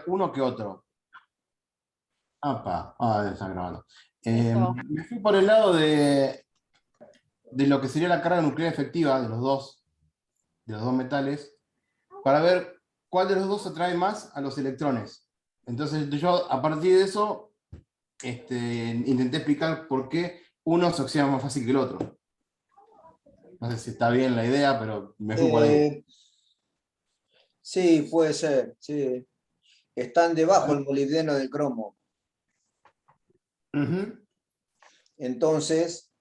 uno que otro. Está grabando. Eso. Me fui por el lado de lo que sería la carga nuclear efectiva de los dos metales, para ver cuál de los dos atrae más a los electrones. Entonces yo a partir de eso intenté explicar por qué uno se oxida más fácil que el otro. No sé si está bien la idea, pero me fui por ahí. Sí, puede ser, sí. Están debajo el molibdeno del cromo. Ujú. Entonces,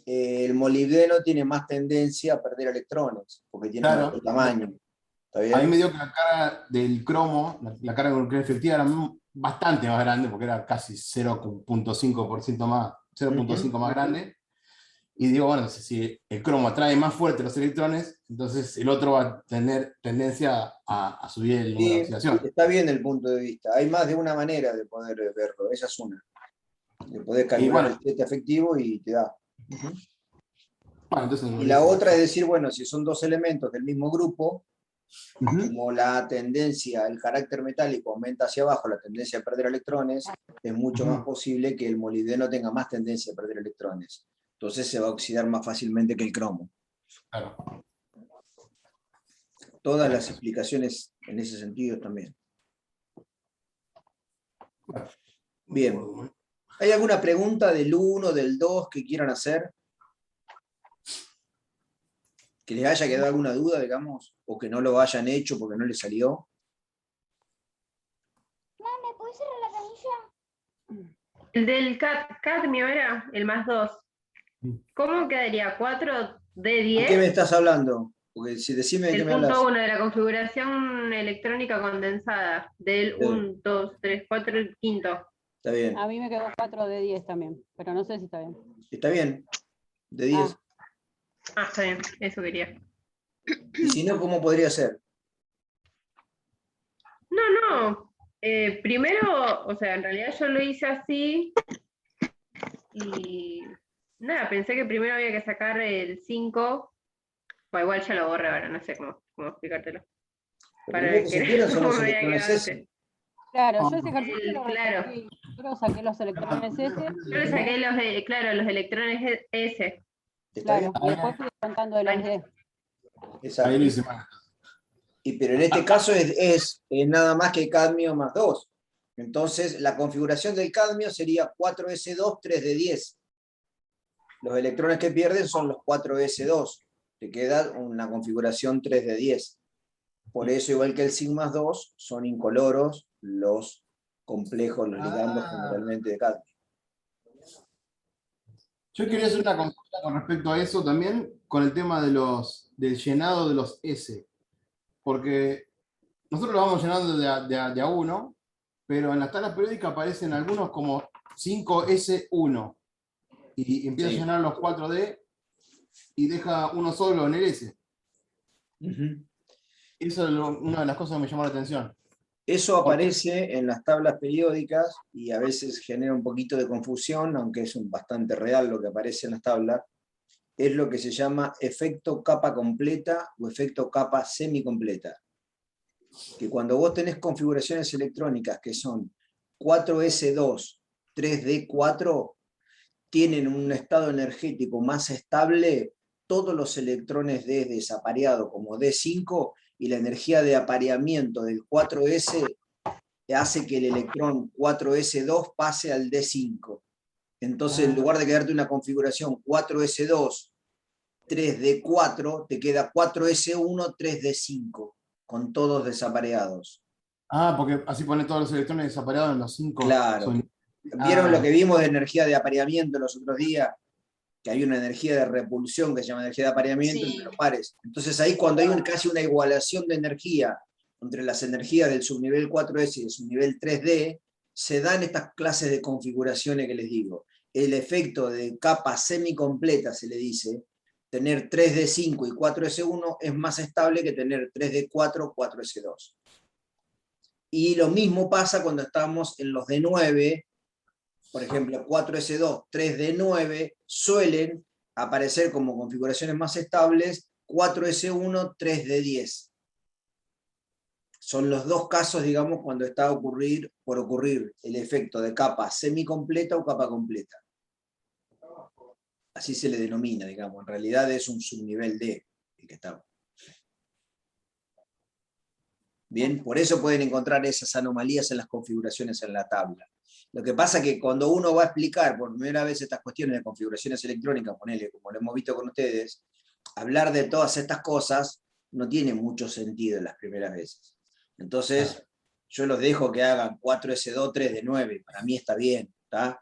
el molibdeno tiene más tendencia a perder electrones, porque tiene Claro. mayor tamaño. ¿Está A mí bien? me dio que la carga del cromo, la carga nuclear efectiva era bastante más grande, porque era casi 0,5% más, 0,5 más grande. Y digo, bueno, si el cromo atrae más fuerte los electrones, entonces el otro va a tener tendencia a subir el número de Sí, oxidación. está bien el punto de vista. Hay más de una manera de poder verlo. Esa es una. Le podés Y calcular el bueno, test efectivo y te da. entonces Y la otra es decir, bueno, si son dos elementos del mismo grupo, como la tendencia, el carácter metálico aumenta hacia abajo, la tendencia a perder electrones, es mucho más posible que el molibdeno tenga más tendencia a perder electrones. Entonces se va a oxidar más fácilmente que el cromo. Claro. Todas las explicaciones en ese sentido también. Bien. ¿Hay alguna pregunta del 1, del 2 que quieran hacer? ¿Que les haya quedado alguna duda, digamos? ¿O que no lo hayan hecho porque no les salió? ¿Me puedes cerrar la camilla? El del cadmio era el más 2. ¿Cómo quedaría? ¿4 de ¿De qué me 10? estás hablando? Porque si decime de qué El me punto hablas. 1 de la configuración electrónica condensada. Del 1, 2, 3, 4, el quinto. Está bien. A mí me quedó 4 de 10 también, pero no sé si está bien. Está bien. De 10. Está bien, eso quería. Y si no, ¿cómo podría ser? No. Primero, o sea, en realidad yo lo hice así y nada, pensé que primero había que sacar el 5, o igual ya lo borré ahora, no sé cómo explicártelo. Lo Para primero que se quieren son cómo los me había electrones quedado S. antes. Claro, yo ese ejercicio lo Claro. resolví. Primero saqué los electrones S. Yo le saqué los electrones S. ¿Está bien? Claro, y después fui contando de los D. Ahí Exacto. lo hice mal. Pero en este caso es nada más que cadmio más 2. Entonces, la configuración del cadmio sería 4s2, 3 de 10. Los electrones que pierden son los 4s2. Te queda una configuración 3 de 10. Por eso, igual que el SIG más 2, son incoloros los complejos, los ligandos generalmente de cadmio. Yo quería hacer una consulta con respecto a eso también, con el tema del llenado de los S. Porque nosotros lo vamos llenando de a uno, pero en las tablas periódicas aparecen algunos como 5S1 y empieza a llenar los 4D y deja uno solo en el S. Eso es una de las cosas que me llamó la atención. Eso aparece en las tablas periódicas y a veces genera un poquito de confusión, aunque es bastante real lo que aparece en las tablas. Es lo que se llama efecto capa completa o efecto capa semicompleta. Que cuando vos tenés configuraciones electrónicas que son 4S2, 3D4, tienen un estado energético más estable, todos los electrones D desapareados como D5 y la energía de apareamiento del 4S hace que el electrón 4S2 pase al D5. Entonces, en lugar de quedarte una configuración 4S2, 3D4, te queda 4S1, 3D5, con todos desapareados. Porque así pone todos los electrones desapareados en los 5. Claro. ¿Vieron lo que vimos de energía de apareamiento los otros días? Que hay una energía de repulsión que se llama energía de apareamiento entre los pares. Entonces ahí cuando hay casi una igualación de energía entre las energías del subnivel 4S y el subnivel 3D, se dan estas clases de configuraciones que les digo. El efecto de capa semicompleta, se le dice, tener 3D5 y 4S1 es más estable que tener 3D4, 4S2. Y lo mismo pasa cuando estamos en los D9, por ejemplo, 4S2, 3D9, suelen aparecer como configuraciones más estables 4S1, 3D10. Son los dos casos, digamos, cuando está por ocurrir el efecto de capa semicompleta o capa completa. Así se le denomina, digamos. En realidad es un subnivel D el que está. Bien, por eso pueden encontrar esas anomalías en las configuraciones en la tabla. Lo que pasa es que cuando uno va a explicar por primera vez estas cuestiones de configuraciones electrónicas, ponele, como lo hemos visto con ustedes, hablar de todas estas cosas no tiene mucho sentido en las primeras veces. Entonces, yo los dejo que hagan 4S2, 3D9, para mí está bien, ¿está?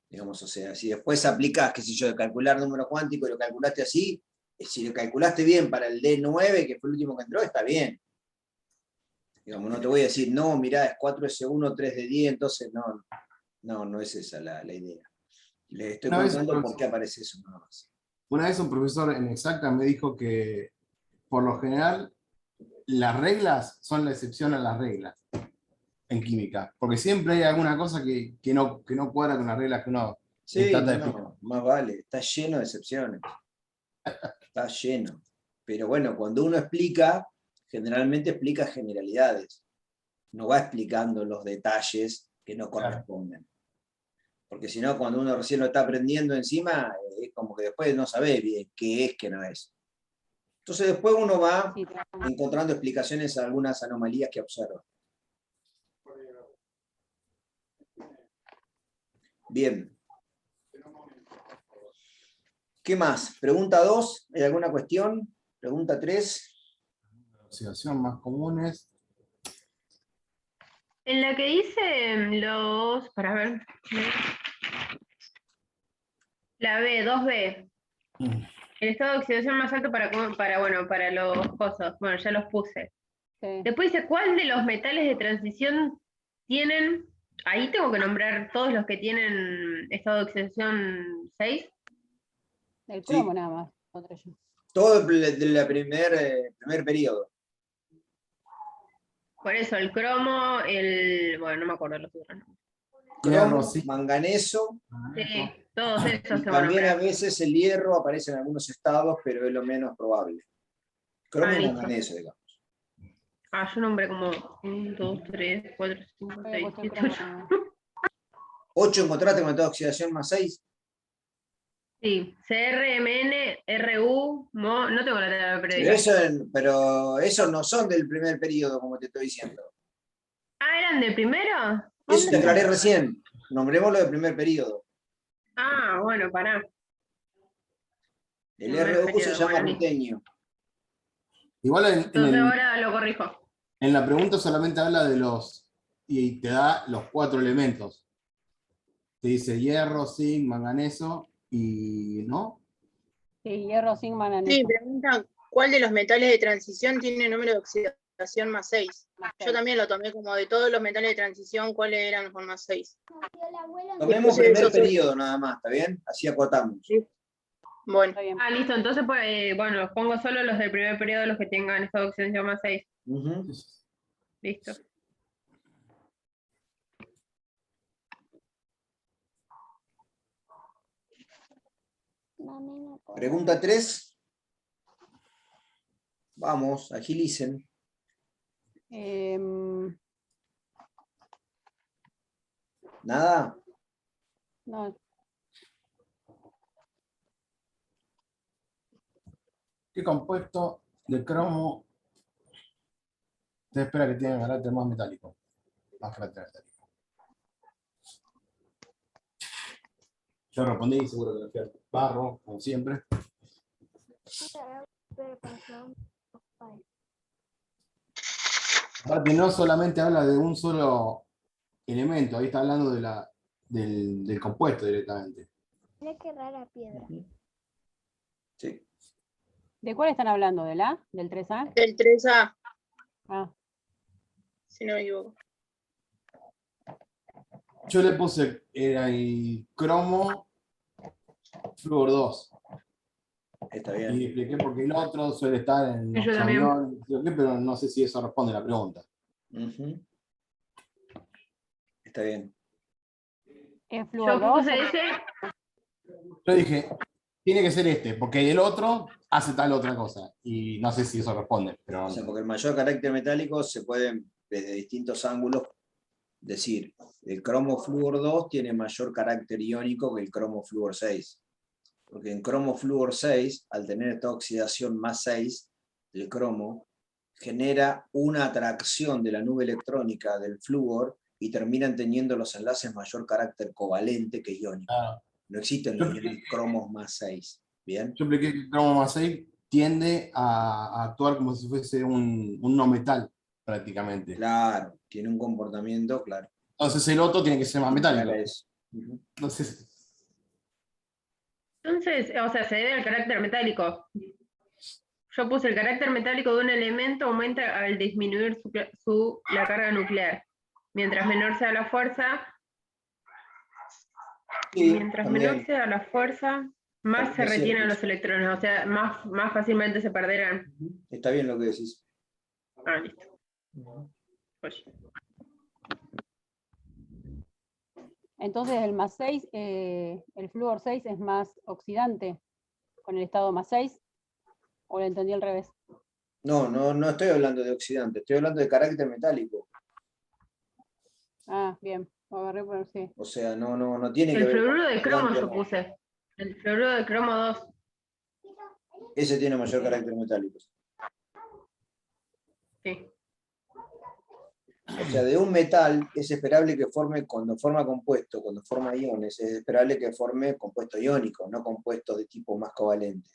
Digamos, o sea, si después aplicás, qué sé yo, de calcular número cuántico y lo calculaste así, si lo calculaste bien para el D9, que fue el último que entró, está bien. Digamos, no te voy a decir, no, mirá, es 4S1, 3D10, entonces no es esa la idea. Les estoy contando por qué aparece eso nada más. Una vez un profesor en exacta me dijo que, por lo general, las reglas son la excepción a las reglas en química, porque siempre hay alguna cosa que no cuadra con las reglas que uno Sí, trata de explicar. más vale, está lleno de excepciones. Está lleno. Pero bueno, cuando uno explica, generalmente explica generalidades. No va explicando los detalles que no corresponden. Porque si no, cuando uno recién lo está aprendiendo encima, es como que después no sabe bien qué es, qué no es. Entonces después uno va encontrando explicaciones a algunas anomalías que observa. Bien. ¿Qué más? Pregunta 2, ¿hay alguna cuestión? Pregunta 3. Oxidación más comunes. En la que dice los, para ver, la B, 2B, el estado de oxidación más alto para los cosos, bueno, ya los puse. Sí. Después dice, ¿cuál de los metales de transición tienen, ahí tengo que nombrar todos los que tienen estado de oxidación 6? El cromo nada más. Otro yo. Todo del primer periodo. Por eso, el cromo, bueno, no me acuerdo los otros nombres. Cromo, Sí. manganeso. Sí, todos esos Y tengo que también a nombrar. veces el hierro aparece en algunos estados, pero es lo menos probable. Cromo y listo. manganeso, digamos. Yo nombré como 1, 2, 3, 4, 5, Había 6, puesto el 7, cromo 8. nada más. 8 encontraste con estado de oxidación más 6. Sí, CR, MN, RU, MO, no tengo la tabla periódica. Pero esos no son del primer periodo, como te estoy diciendo. ¿Eran del primero? Eso te aclaré recién. Nombrémoslo del primer periodo. Bueno, pará. El Primer RU se periodo, llama bueno, listo. rutenio. Igual Entonces ahora lo corrijo. en la pregunta solamente habla de y te da los 4 elementos. Te dice hierro, zinc, manganeso y ¿no? Sí, hierro, zinc, manganeso. Sí, preguntan cuál de los metales de transición tiene número de oxidación más 6. Yo también lo tomé como de todos los metales de transición, cuáles eran con más 6. Tomemos Puse primer esos periodo nada más, ¿está bien? Así acotamos. Bueno, Está bien. Listo, entonces los pongo solo los del primer periodo, los que tengan estado de oxidación más 6. Ujú. Listo. Pregunta 3. Vamos, agilicen. ¿Nada? No, ¿Qué compuesto de cromo se espera que tenga carácter más metálico? Más carácter metálico. Yo respondí, seguro que me fui al barro, como siempre. Aparte, no solamente habla de un solo elemento, ahí está hablando del compuesto directamente. Mira qué rara piedra. Sí. ¿de cuál están hablando? ¿Del A? ¿Del 3A? del 3A, Ah, si no me equivoco. Yo le puse, era el cromo flúor 2. Está Y bien. expliqué por qué el otro suele estar en los Yo también. aviones, pero no sé si eso responde a la pregunta. Ujú. Está bien. ¿es Yo flúor 2? puse ese. Yo dije, tiene que ser este, porque el otro hace tal otra cosa. Y no sé si eso responde, pero O sea, porque el mayor carácter metálico se pueden desde distintos ángulos decir, el cromo flúor 2 tiene mayor carácter iónico que el cromo flúor 6. Porque en cromo flúor 6, al tener esta oxidación más 6 del cromo, genera una atracción de la nube electrónica del flúor y terminan teniendo los enlaces mayor carácter covalente que iónico. Claro. No existen los cromos más 6. ¿Bien? Yo expliqué que el cromo más 6 tiende a actuar como si fuese un no metal, prácticamente. Claro, tiene un comportamiento, claro. Entonces el otro tiene que ser más metálico. Para eso. Ujú. Entonces, Entonces, o sea, se debe al carácter metálico. Yo puse el carácter metálico de un elemento aumenta al disminuir la carga nuclear. Mientras menor sea la fuerza, Sí, mientras también. menor sea la fuerza, más se También es retienen cierto. los electrones, o sea, más fácilmente se perderán. Ujú. Está bien lo que decís. Ah, listo. Oye. Entonces el más 6, el flúor 6 es más oxidante con el estado más 6, o lo entendí al revés. No estoy hablando de oxidante, estoy hablando de carácter metálico. Ah, bien, lo agarré por sí. O sea, no tiene que El ver con fluoruro de cromo oxidante o yo no. puse. El fluoruro de cromo 2. Ese tiene mayor carácter metálico. Sí. O sea, de un metal es esperable que forme, cuando forma compuesto, cuando forma iones, es esperable que forme compuesto iónico, no compuesto de tipo más covalente.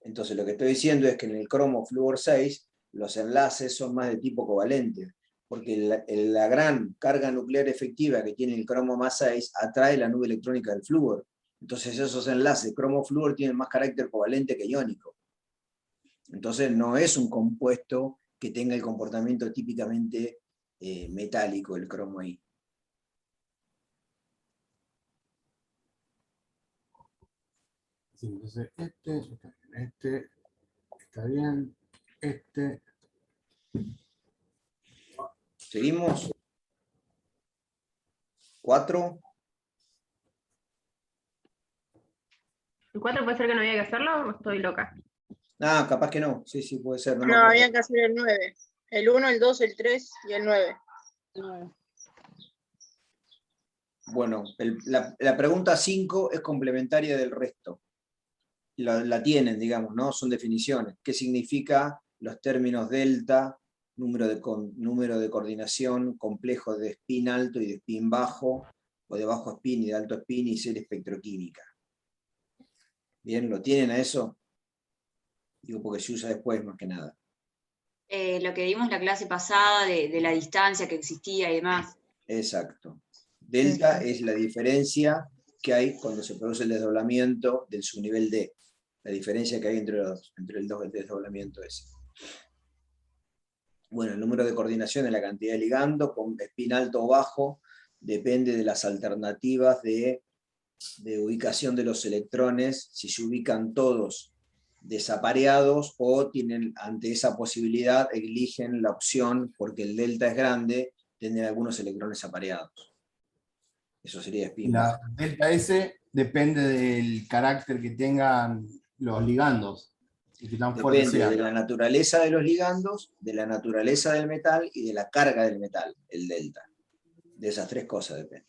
Entonces lo que estoy diciendo es que en el cromo flúor 6 los enlaces son más de tipo covalente, porque la gran carga nuclear efectiva que tiene el cromo más 6 atrae la nube electrónica del flúor. Entonces esos enlaces cromo-flúor tienen más carácter covalente que iónico. Entonces no es un compuesto que tenga el comportamiento típicamente metálico el cromo ahí. sí, entonces este está bien, este. ¿Seguimos? 4. ¿El 4 puede ser que no había que hacerlo o estoy loca? Ah, capaz que no. Sí, sí, puede ser. No me No, acuerdo. había que hacer el 9. El 1, el 2, el 3 y el 9. Bueno, la pregunta 5 es complementaria del resto. La tienen, digamos, ¿no? Son definiciones. ¿Qué significa los términos delta, número de coordinación, complejo de spin alto y de spin bajo, o de bajo spin y de alto spin y serie espectroquímica? ¿Bien? ¿Lo tienen a eso? Digo, porque se usa después más que nada. Lo que vimos en la clase pasada de la distancia que existía y demás. Exacto. Delta es la diferencia que hay cuando se produce el desdoblamiento del subnivel D. La diferencia que hay entre el desdoblamiento ese. Bueno, el número de coordinación es la cantidad de ligando, con spin alto o bajo, depende de las alternativas de ubicación de los electrones, si se ubican todos desapareados o tienen, ante esa posibilidad, eligen la opción, porque el delta es grande, tener algunos electrones apareados. Eso sería spin bajo. La delta S depende del carácter que tengan los ligandos y que tan fuertes Depende de sean. la naturaleza de los ligandos, de la naturaleza del metal y de la carga del metal, el delta. De esas tres cosas depende.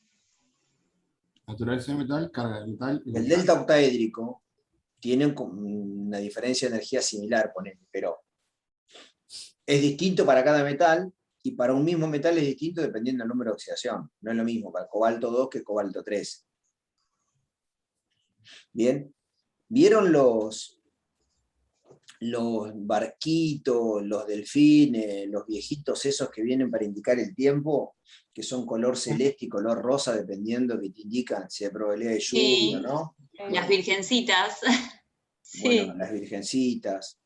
Naturaleza del metal, carga del metal. y El delta octaédrico tiene una diferencia de energía similar, ponele, pero es distinto para cada metal y para un mismo metal es distinto dependiendo del número de oxidación. No es lo mismo para cobalto 2 que cobalto 3. Bien. ¿Vieron los barquitos, los delfines, los viejitos esos que vienen para indicar el tiempo, que son color celeste y color rosa, dependiendo que te indican si hay probabilidad de lluvia o no? Las virgencitas. Bueno, las virgencitas.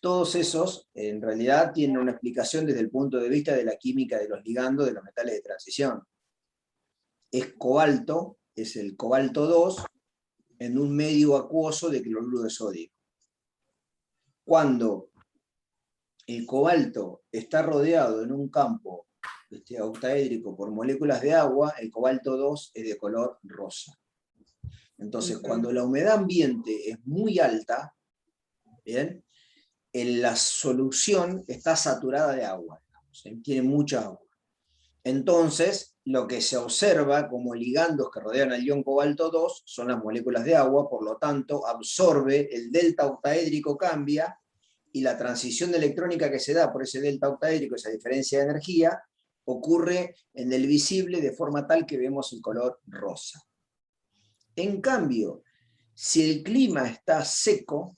Todos esos, en realidad, tienen una explicación desde el punto de vista de la química de los ligandos de los metales de transición. Es cobalto, es el cobalto 2, en un medio acuoso de cloruro de sodio. Cuando el cobalto está rodeado en un campo octaédrico por moléculas de agua, el cobalto 2 es de color rosa. Entonces, cuando la humedad ambiente es muy alta, ¿bien? La solución está saturada de agua. ¿sí? Tiene mucha agua. Entonces, lo que se observa como ligandos que rodean al ion cobalto 2 son las moléculas de agua, por lo tanto, absorbe, el delta octaédrico cambia, y la transición electrónica que se da por ese delta octaédrico, esa diferencia de energía, ocurre en el visible de forma tal que vemos el color rosa. En cambio, si el clima está seco,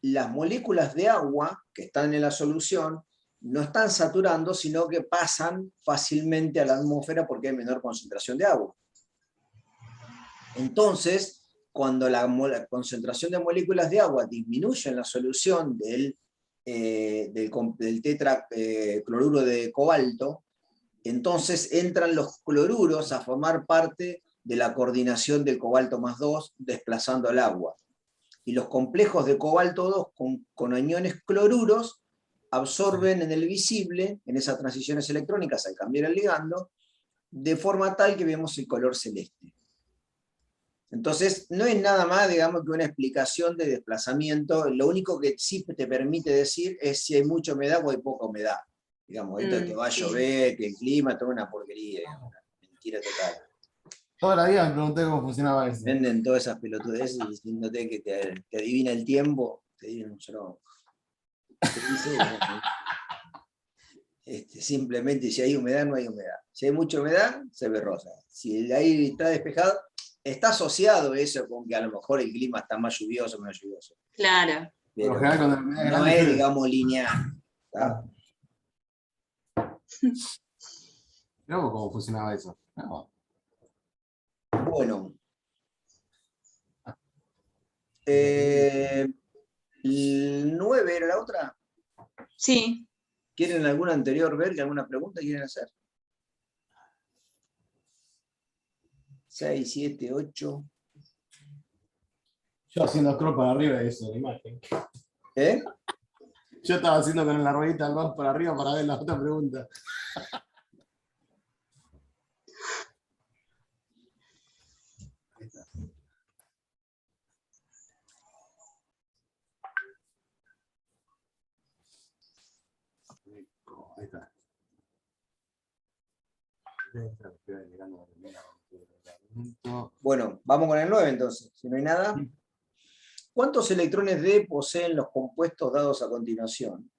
las moléculas de agua que están en la solución no están saturando, sino que pasan fácilmente a la atmósfera porque hay menor concentración de agua. Entonces, cuando la concentración de moléculas de agua disminuye en la solución del tetracloruro de cobalto, entonces entran los cloruros a formar parte de la coordinación del cobalto más 2, desplazando el agua. Y los complejos de cobalto 2 con aniones cloruros absorben en el visible, en esas transiciones electrónicas al cambiar el ligando, de forma tal que vemos el color celeste. Entonces, no es nada más, digamos, que una explicación de desplazamiento. Lo único que sí te permite decir es si hay mucha humedad o hay poca humedad. Digamos, esto que va a Sí. llover, que el clima, toda una porquería, digamos, una mentira total. Toda la vida me pregunté cómo funcionaba eso. Venden todas esas pelotudeces diciéndote que te adivina el tiempo, te dicen un solo. Te dice, simplemente si hay humedad, no hay humedad. Si hay mucha humedad, se ve rosa. Si el aire está despejado, está asociado eso con que a lo mejor el clima está más lluvioso o menos lluvioso. Claro. Por lo Pero general, cuando la humedad es no grande, es, llueve. digamos, lineal. ¿Está? Mirá vos cómo funcionaba eso. No. Bueno. ¿El 9 era la otra? Sí. ¿Quieren alguna anterior ver? ¿Alguna pregunta quieren hacer? 6, 7, 8. Yo haciendo scroll para arriba de eso, la imagen. ¿Eh? Yo estaba haciendo con la ruedita del mouse para arriba para ver la otra pregunta. Ahí está. Ahí está. Bueno, vamos con el 9 entonces, si no hay nada. ¿Cuántos electrones D poseen los compuestos dados a continuación?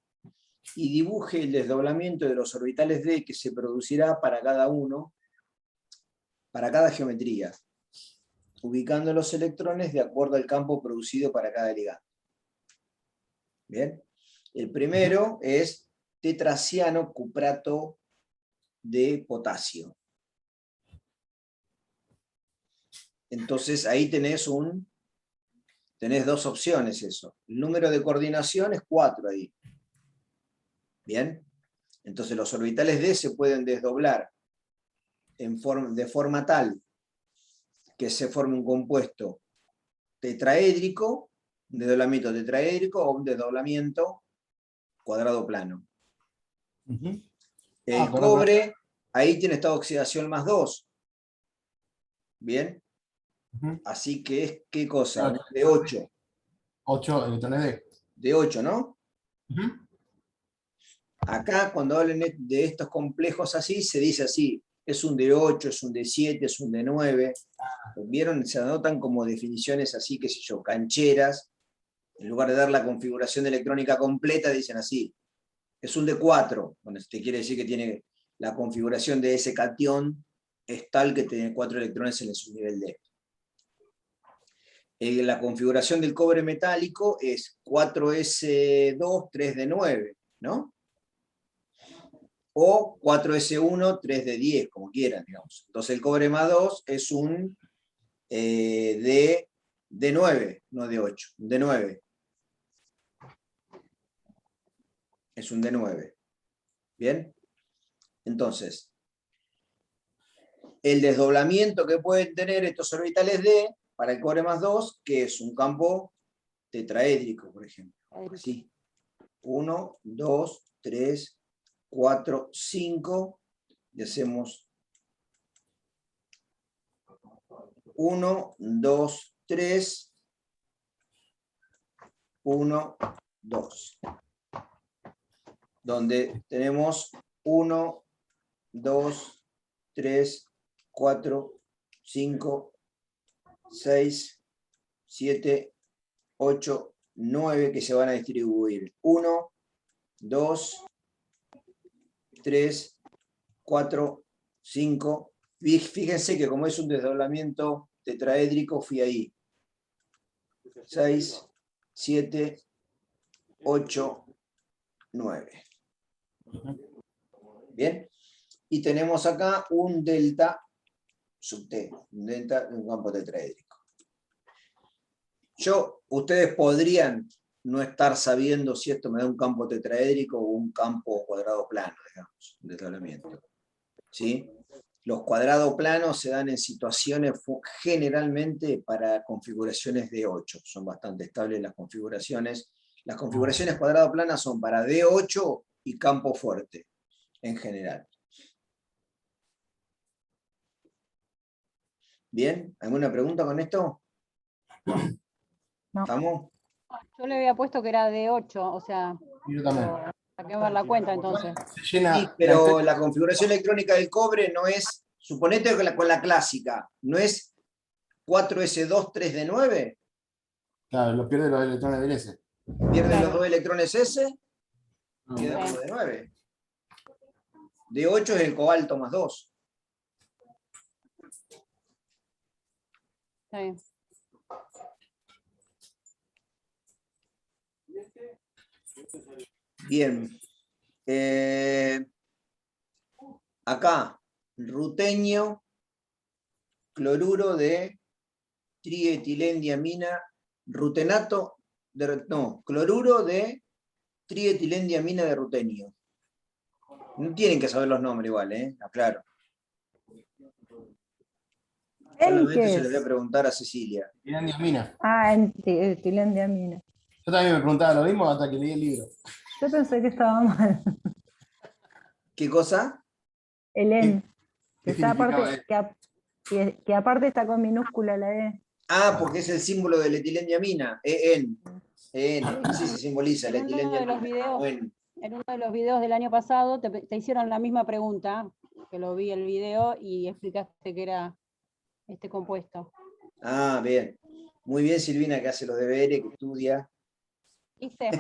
Y dibuje el desdoblamiento de los orbitales D que se producirá para cada uno, para cada geometría, ubicando los electrones de acuerdo al campo producido para cada ligando. Bien. El primero es tetraciano cuprato de potasio. Entonces ahí tenés dos opciones eso. El número de coordinación es 4 ahí. Bien. Entonces los orbitales D se pueden desdoblar de forma tal que se forme un compuesto tetraédrico, un desdoblamiento tetraédrico o un desdoblamiento cuadrado plano. El cobre, ahí tiene esta oxidación más 2. Bien. Así que es, ¿qué cosa? De 8. 8 electrones D. De 8, ¿no? Acá, cuando hablen de estos complejos así, se dice así, es un D8, es un D7, es un D9. ¿Vieron? Se anotan como definiciones así, qué sé yo, cancheras. En lugar de dar la configuración electrónica completa, dicen así, es un D4, donde te quiere decir que tiene la configuración de ese catión, es tal que tiene 4 electrones en el subnivel D. La configuración del cobre metálico es 4s2, 3d9, ¿no? O 4s1, 3d10, como quieran, digamos. Entonces el cobre más 2 es un D9, no D8, un D9. Es un D9. ¿Bien? Entonces, el desdoblamiento que pueden tener estos orbitales D para el cobre más 2, que es un campo tetraédrico, por ejemplo. Así. 1, 2, 3, 4, 5. Y hacemos 1, 2, 3, 1, 2. donde tenemos 1, 2, 3, 4, 5, 6, 7, 8, 9 que se van a distribuir. 1, 2, 3, 4, 5. Fíjense que como es un desdoblamiento tetraédrico, fui ahí. 6, 7, 8, 9. Bien. Y tenemos acá un delta sub T, un delta de un campo tetraédrico. Ustedes podrían no estar sabiendo si esto me da un campo tetraédrico o un campo cuadrado plano, digamos, un desdoblamiento. ¿Sí? Los cuadrados planos se dan en situaciones generalmente para configuraciones D8. Son bastante estables las configuraciones. Las configuraciones cuadrado planas son para D8 y campo fuerte, en general. ¿Bien? ¿Alguna pregunta con esto? No. ¿Estamos? Yo le había puesto que era de 8, o sea, Y yo también. saqué ver la cuenta entonces. Se llena Sí, pero la configuración electrónica del cobre no es, suponete que con la clásica, ¿no es 4S2, 3D9? Claro, lo pierde los electrones del S. Pierden los Claro. 2 electrones S, queda Sí. 1 de 9. De 8 es el cobalto más 2. Sí. Bien. Acá, rutenio, cloruro de trietilendiamina, rutenato, cloruro de trietilendiamina de rutenio. No tienen que saber los nombres igual, aclaro. Solamente se les voy a preguntar a Cecilia. Tilendiamina. Ah, en tilendiamina. Yo también me preguntaba lo mismo hasta que leí el libro. Yo pensé que estaba mal. ¿Qué cosa? El N. ¿Qué Que, está significaba aparte, que aparte está con minúscula la E. Ah, porque es el símbolo de la etilendiamina, EN. Así se simboliza la En uno de los etilendiamina. videos- Bueno, En uno de los videos del año pasado te hicieron la misma pregunta, que lo vi el video y explicaste que era este compuesto. ah, bien. Muy bien, Silvina, que hace los deberes, que estudia. ¿Viste?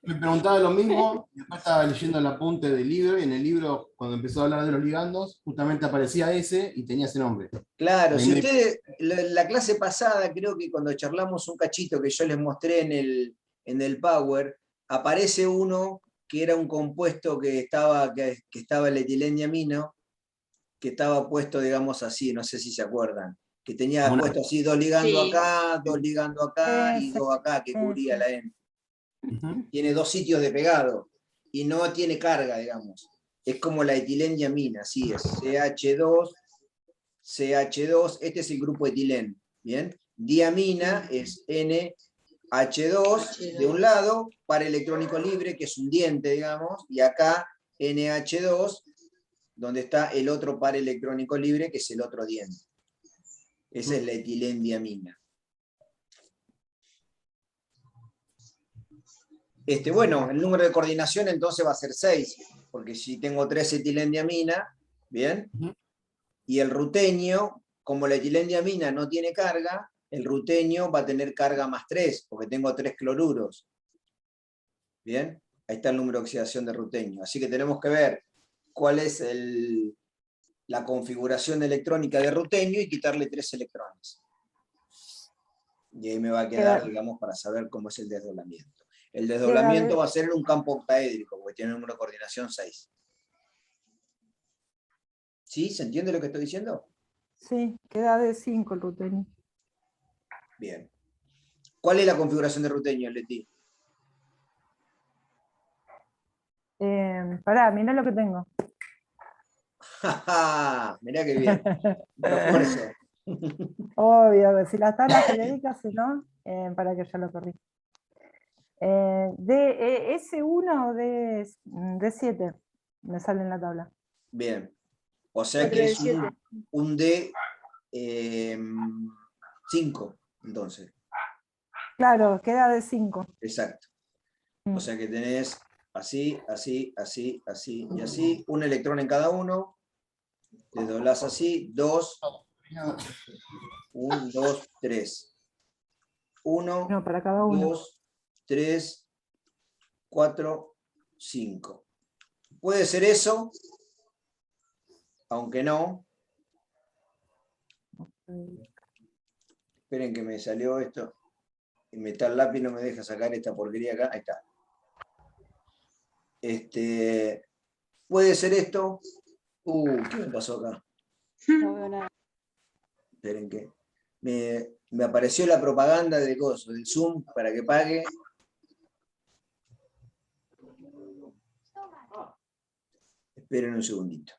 Me preguntaba lo mismo, y después estaba leyendo el apunte del libro, y en el libro, cuando empezó a hablar de los ligandos, justamente aparecía ese y tenía ese nombre. Claro, Ahí si me- ustedes, la clase pasada, creo que cuando charlamos un cachito que yo les mostré en el Power, aparece uno que era un compuesto que estaba el etilendiamino, que estaba puesto, digamos así, no sé si se acuerdan, que tenía Como una- puesto así 2 ligando Sí. acá, 2 ligando acá y Sí, 2 acá, que sí, cubría sí. la N. Ujú. Tiene 2 sitios de pegado y no tiene carga, digamos. Es como la etilendiamina, así es. CH2, este es el grupo etilén, ¿bien? Diamina es NH2 de un lado, par electrónico libre, que es un diente, digamos, y acá NH2, donde está el otro par electrónico libre, que es el otro diente. Esa es la etilendiamina. Bueno, el número de coordinación entonces va a ser 6, porque si tengo 3 etilendiamina, ¿bien? Ujú. Y el rutenio, como la etilendiamina no tiene carga, el rutenio va a tener carga más 3, porque tengo 3 cloruros. ¿Bien? Ahí está el número de oxidación de rutenio. Así que tenemos que ver cuál es la configuración electrónica de rutenio y quitarle 3 electrones. Y ahí me va a quedar, digamos, para saber cómo es el desdoblamiento. El desdoblamiento va a ser en un campo octaédrico, porque tiene un número de coordinación 6. ¿Sí? ¿Se entiende lo que estoy diciendo? Sí, queda de 5 el rutenio. Bien. ¿Cuál es la configuración de rutenio, Leti? Pará, mirá lo que tengo. Mirá qué bien. Refuerzo. Obvio, si las tablas periódicas, si no, para que ya lo perdí. S1 o D7 me sale en la tabla. Bien. O sea Cuatro que de es siete. un D5, entonces. Claro, queda de 5. Exacto. O sea que tenés así, así, así, así y así. Un electrón en cada uno. Le doblás así, 2, 1, 2, 3. 1, No, para cada uno. 2, 3, 4, 5. Puede ser eso, aunque no. Esperen que me salió esto. El metal lápiz no me deja sacar esta porquería acá. Ahí está. Puede ser esto. ¿Qué me pasó acá? No veo nada. Esperen que me apareció la propaganda de coso, del Zoom para que pague. Esperen un segundito.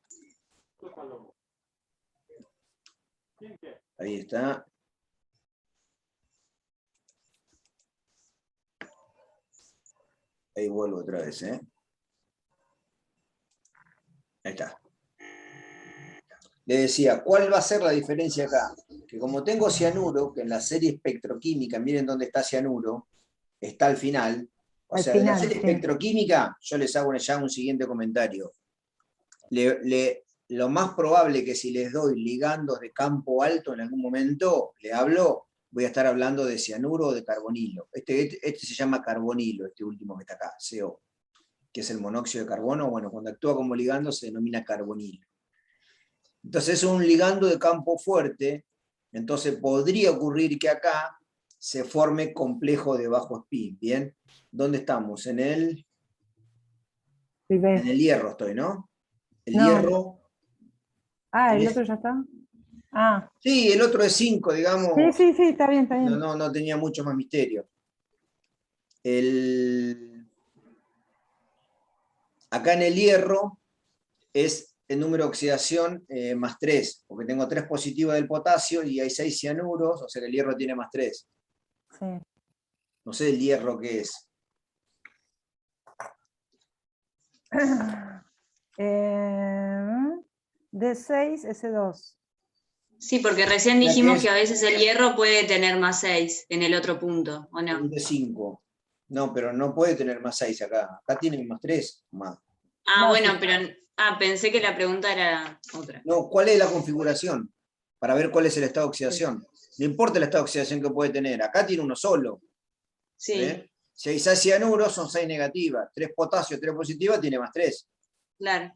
Ahí está. Ahí vuelvo otra vez, ¿eh? Ahí está. Le decía, ¿cuál va a ser la diferencia acá? Que como tengo cianuro, que en la serie espectroquímica, miren dónde está cianuro, está al final. O Al sea, de la final, serie sí. espectroquímica, yo les hago ya un siguiente comentario. Lo más probable que si les doy ligandos de campo alto en algún momento, le hablo, voy a estar hablando de cianuro o de carbonilo. Este se llama carbonilo, este último que está acá, CO, que es el monóxido de carbono. Bueno, cuando actúa como ligando se denomina carbonilo. Entonces es un ligando de campo fuerte, entonces podría ocurrir que acá se forme complejo de bajo spin, ¿bien? ¿Dónde estamos? En el hierro estoy, ¿no? El No. hierro. ¿El otro ya está? Sí, el otro es 5, digamos. Sí, está bien, está bien. No tenía mucho más misterio. Acá en el hierro es el número de oxidación más 3, porque tengo 3 positivos del potasio y hay 6 cianuros, o sea que el hierro tiene más 3. Sí. No sé el hierro qué es. D6, S2. Sí, porque recién Ya que dijimos es- que a veces el hierro puede tener más 6 en el otro punto, ¿o no? Un D5. No, pero no puede tener más 6 acá. Acá tiene más 3. Más. Ah, No, bueno, sí. pero pensé que la pregunta era otra. No, ¿cuál es la configuración? Para ver cuál es el estado de oxidación. No importa el estado de oxidación que puede tener. Acá tiene uno solo. Sí, ¿Eh? Si hay 6 cianuros, son 6 negativas. 3 potasio, 3 positivas, tiene más 3. claro.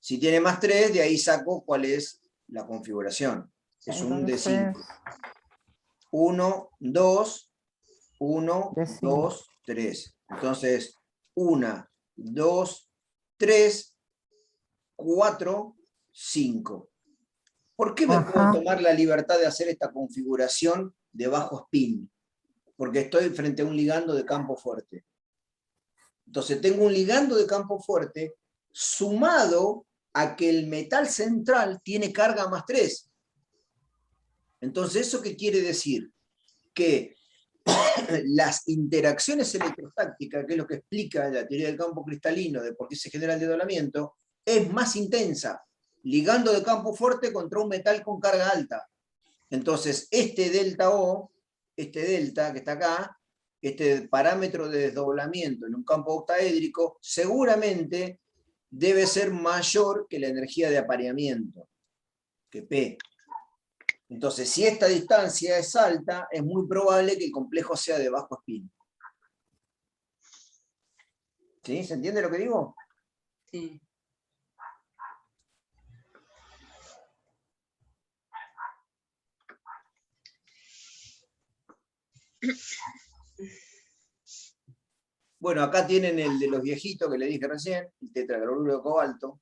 Si tiene más 3, de ahí saco cuál es la configuración. Es un Entonces, D5. 1, 2, 1, D5. 2, 3. Entonces, 1, 2, 3, 4, 5. ¿Por qué me puedo tomar la libertad de hacer esta configuración de bajo spin? Porque estoy frente a un ligando de campo fuerte. Entonces tengo un ligando de campo fuerte sumado a que el metal central tiene carga más 3. Entonces, ¿eso qué quiere decir? Que las interacciones electrostáticas, que es lo que explica la teoría del campo cristalino, de por qué se genera el desdoblamiento, es más intensa. Ligando de campo fuerte contra un metal con carga alta. Entonces, este delta O, este delta que está acá, este parámetro de desdoblamiento en un campo octaédrico, seguramente debe ser mayor que la energía de apareamiento, que P. Entonces, si esta distancia es alta, es muy probable que el complejo sea de bajo spin. ¿Sí? ¿Se entiende lo que digo? Sí. Bueno, acá tienen el de los viejitos que le dije recién, el tetracloruro de cobalto.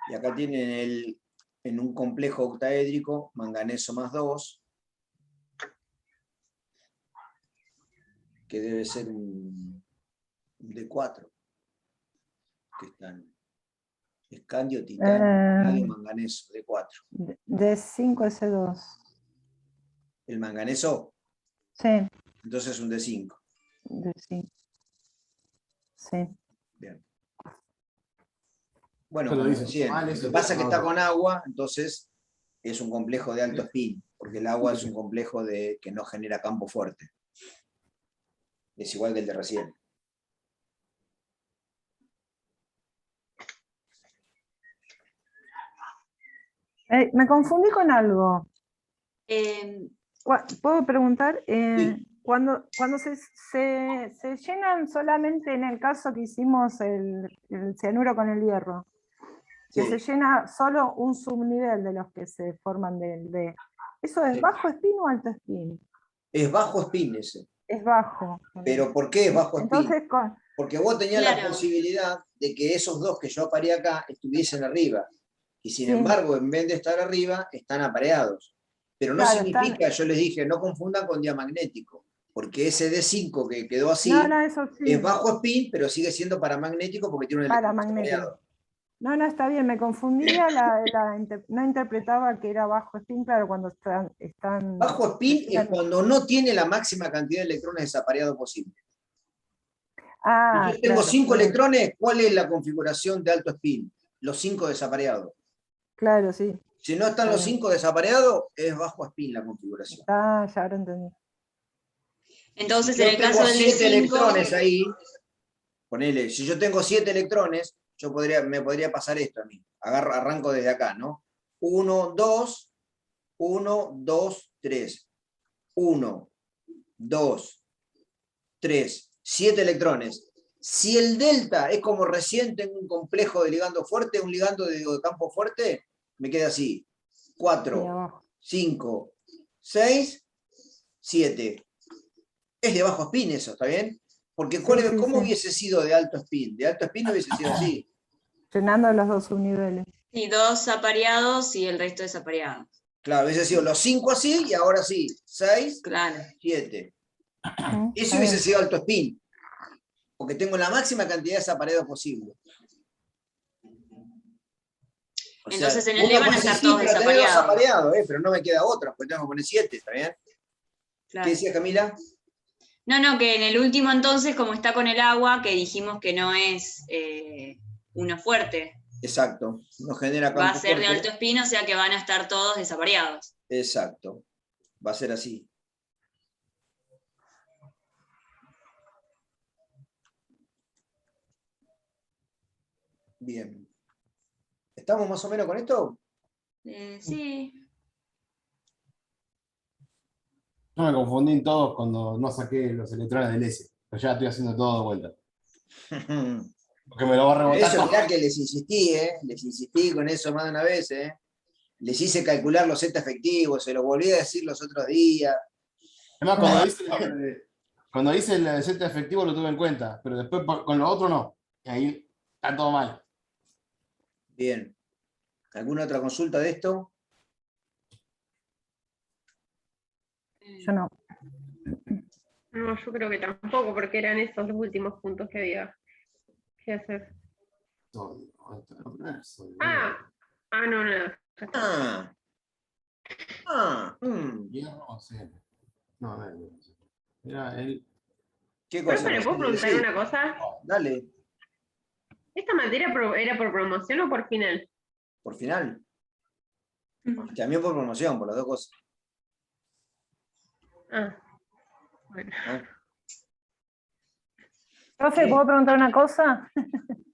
Y acá tienen en un complejo octaédrico, manganeso más 2, que debe ser un D4, que están escandio, titanio, radio, manganeso, D4. D5, S2. El manganeso, Sí, entonces es un D5. D5. Sí. Bien. Bueno, Eso lo como dice decía, mal, lo eso que pasa es que no. está con agua, entonces es un complejo de alto spin, porque el agua es un complejo que no genera campo fuerte. Es igual que el de recién. Me confundí con algo. Eh, ¿Puedo preguntar? Sí. Cuando se llenan solamente en el caso que hicimos el cianuro con el hierro, que Sí. se llena solo un subnivel de los que se forman del D. ¿Eso es Sí. bajo spin o alto spin? Es bajo spin ese. Es bajo. ¿Pero por qué es bajo spin? Entonces, Porque vos tenías la Claro. posibilidad de que esos dos que yo aparé acá estuviesen arriba. Y sin Sí. embargo, en vez de estar arriba, están apareados. Pero no Claro, significa, yo les dije, no confundan con diamagnético. Porque ese D5 que quedó así no, eso sí, es bajo spin, pero sigue siendo paramagnético porque tiene un electrón paramagnético. apareado. No, está bien, me confundía, no interpretaba que era bajo spin, claro, cuando están Bajo spin es cuando no tiene la máxima cantidad de electrones desapareados posible. Ah, Si yo tengo claro, 5 claro. electrones, ¿cuál es la configuración de alto spin? Los 5 desapareados. Claro, sí. Si no están Está los bien. 5 desapareados, es bajo spin la configuración. Ya ahora entendí. entonces, Si en yo el tengo caso del 7 D5, electrones ahí, ponele, si yo tengo 7 electrones, me podría pasar esto a mí. Arranco desde acá, ¿no? 1, 2, 1, 2, 3. 1, 2, 3. 7 electrones. Si el delta es como recién tengo un complejo de ligando fuerte, un ligando de campo fuerte, me queda así. Sí, 4, abajo. 5, 6, 7. Es de bajo spin eso, ¿está bien? Porque Sí, ¿cómo sí. hubiese sido de alto spin? De alto spin no hubiese sido así. Llenando los dos subniveles. y 2 apareados y el resto desapareados. Claro, hubiese sido los 5 así y ahora sí. 6, Claro. 7. Está Eso hubiese bien. sido alto spin. Porque tengo la máxima cantidad de desapareados posible. O Entonces, sea, en el D uno van a puede decir, estar sí, todos pero tenés dos desapareados. apareados, pero no me queda otra, porque tengo que poner 7, ¿está bien? Claro. ¿Qué decía Camila? No, que en el último entonces, como está con el agua, que dijimos que no es uno fuerte, Exacto, no genera campo va a ser de fuerte. alto spin, o sea que van a estar todos desapareados. Exacto, va a ser así. Bien. ¿Estamos más o menos con esto? Sí. Yo me confundí en todos cuando no saqué los electrones del S. Pero ya estoy haciendo todo de vuelta. Porque me lo va a rebotar Eso, todo. mirá que les insistí, les insistí con eso más de una vez, Les hice calcular los Z efectivos, se los volví a decir los otros días. Además, cuando hice el Z efectivo lo tuve en cuenta, pero después con lo otro no. Y ahí está todo mal. Bien. ¿Alguna otra consulta de esto? Yo no. No, yo creo que tampoco, porque eran esos los últimos puntos que había que hacer. No, no. Hierro, sí. No, era el. ¿Qué Pues, cosa? ¿Profe, le puedo preguntar una cosa? Dale, ¿Esta materia era por promoción o por final? por final. También por promoción, por las dos cosas. Ah, bueno. ¿Ah? Profe, Sí. ¿puedo preguntar una cosa?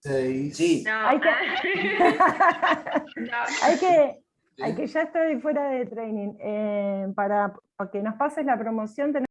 6. Sí. No, Hay que- no. Hay que ya estoy fuera de training. Para que nos pases la promoción,